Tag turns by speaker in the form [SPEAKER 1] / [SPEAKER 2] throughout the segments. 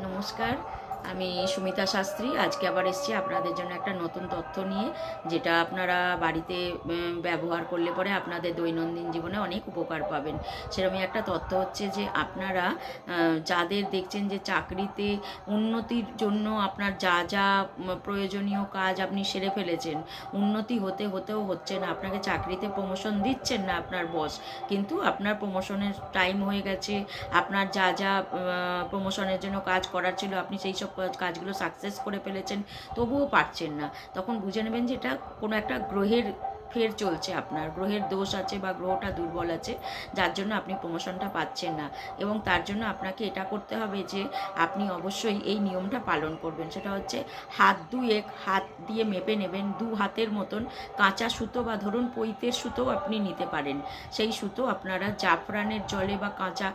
[SPEAKER 1] নমস্কার, আমি সুমিতা শাস্ত্রী। আজকে আবার এসেছি আপনাদের জন্য একটা নতুন তথ্য নিয়ে, যেটা আপনারা বাড়িতে ব্যবহার করলে পরে আপনাদের দৈনন্দিন জীবনে অনেক উপকার পাবেন। সেরকমই একটা তথ্য হচ্ছে যে আপনারা যাদের দেখছেন যে চাকরিতে উন্নতির জন্য আপনার যা যা প্রয়োজনীয় কাজ আপনি সেরে ফেলেছেন, উন্নতি হতেও হচ্ছে না, আপনাকে চাকরিতে প্রমোশন দিচ্ছেন না আপনার বস, কিন্তু আপনার প্রমোশনের টাইম হয়ে গেছে, আপনার যা যা প্রমোশনের জন্য কাজ করার ছিল আপনি সেই সব কাজগুলো সাকসেস করে ফেলেছেন, তবুও পারছেন না। তখন বুঝে নেবেন যে এটা কোনো একটা গ্রহের ফের চলছে, আপনার গ্রহের দোষ আছে বা গ্রহটা দুর্বল আছে, যার জন্য আপনি প্রমোশনটা পাচ্ছেন না। এবং তার জন্য আপনাকে এটা করতে হবে যে আপনি অবশ্যই এই নিয়মটা পালন করবেন। সেটা হচ্ছে হাত দুয়েক হাত দিয়ে মেপে নেবেন, 2 হাতের মতন কাঁচা সুতো বা ধরুন পৈতের সুতো আপনি নিতে পারেন। সেই সুতো আপনারা জাফরানের জলে বা কাঁচা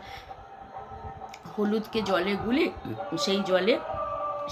[SPEAKER 1] হলুদকে জলে গুলে সেই জলে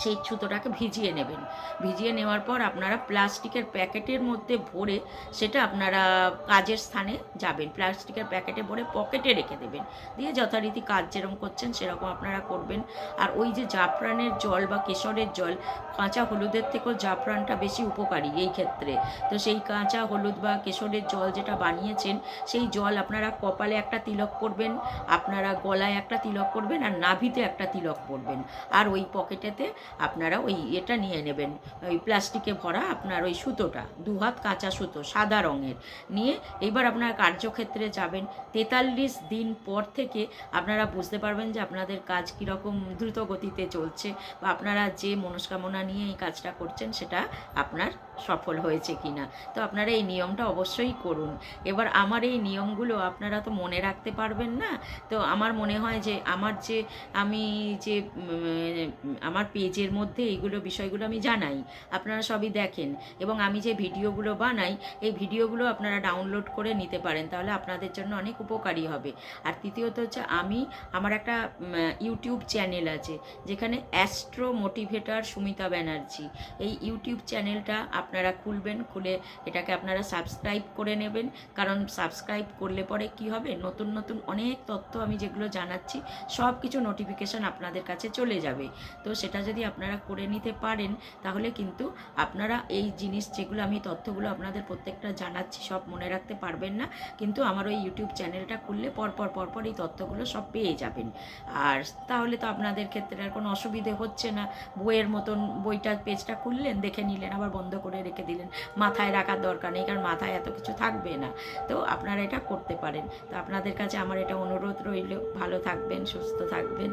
[SPEAKER 1] সেই সুতোটাকে ভিজিয়ে নেবেন। ভিজিয়ে নেওয়ার পর আপনারা প্লাস্টিকের প্যাকেটের মধ্যে ভরে সেটা আপনারা কাজের স্থানে যাবেন, প্লাস্টিকের প্যাকেটে ভরে পকেটে রেখে দেবেন। দিয়ে যথারীতি কাজ যেরকম করছেন সেরকম আপনারা করবেন। আর ওই যে জাফরানের জল বা কেশরের জল, কাঁচা হলুদের থেকেও জাফরানটা বেশি উপকারী এই ক্ষেত্রে। তো সেই কাঁচা হলুদ বা কেশরের জল যেটা বানিয়েছেন, সেই জল আপনারা কপালে একটা তিলক করবেন, আপনারা গলায় একটা তিলক করবেন, আর নাভিতে একটা তিলক করবেন। আর ওই পকেটেতে আপনারা ওই এটা নিয়ে নেবেন, ওই প্লাস্টিকে ভরা আপনার ওই সুতোটা, 2 হাত কাঁচা সুতো সাদা রঙের নিয়ে এইবার আপনার কার্যক্ষেত্রে যাবেন। 43 দিন পর থেকে আপনারা বুঝতে পারবেন যে আপনাদের কাজ কীরকম দ্রুত গতিতে চলছে, বা আপনারা যে মনস্কামনা নিয়ে এই কাজটা করছেন সেটা আপনার সফল হয়েছে কি না। তো আপনারা এই নিয়মটা অবশ্যই করুন। এবার আমার এই নিয়মগুলো আপনারা তো মনে রাখতে পারবেন না, তো আমার মনে হয় যে আমি যে আমার পেজের মধ্যে এইগুলো বিষয়গুলো আমি জানাই, আপনারা সবই দেখেন, এবং আমি যে ভিডিওগুলো বানাই এই ভিডিওগুলো আপনারা ডাউনলোড করে নিতে পারেন, তাহলে আপনাদের জন্য অনেক উপকারী হবে। আর তৃতীয়ত হচ্ছে আমার একটা ইউটিউব চ্যানেল আছে, যেখানে অ্যাস্ট্রো মোটিভেটর সুমিতা ব্যানার্জি, এই ইউটিউব চ্যানেলটা আপনারা খুলবেন, খুলে এটাকে আপনারা সাবস্ক্রাইব করে নেবেন। কারণ সাবস্ক্রাইব করলে পরে কি হবে, নতুন নতুন অনেক তথ্য আমি যেগুলো জানাচ্ছি সব কিছু নোটিফিকেশান আপনাদের কাছে চলে যাবে। তো সেটা যদি আপনারা করে নিতে পারেন, তাহলে কিন্তু আপনারা এই জিনিস যেগুলো আমি তথ্যগুলো আপনাদের প্রত্যেকটা জানাচ্ছি সব মনে রাখতে পারবেন না, কিন্তু আমার ওই ইউটিউব চ্যানেলটা খুললে পরপর এই তথ্যগুলো সব পেয়ে যাবেন। আর তাহলে তো আপনাদের ক্ষেত্রে আর কোনো অসুবিধে হচ্ছে না। বইয়ের মতন বইটা পেজটা খুললেন, দেখে নিলেন, আবার বন্ধ করে রেখে দিলেন, মাথায় রাখার দরকার নেই, কারণ মাথায় এত কিছু থাকবে না। তো আপনারা এটা করতে পারেন। তো আপনাদের কাছে আমার এটা অনুরোধ রইল, ভালো থাকবেন, সুস্থ থাকবেন।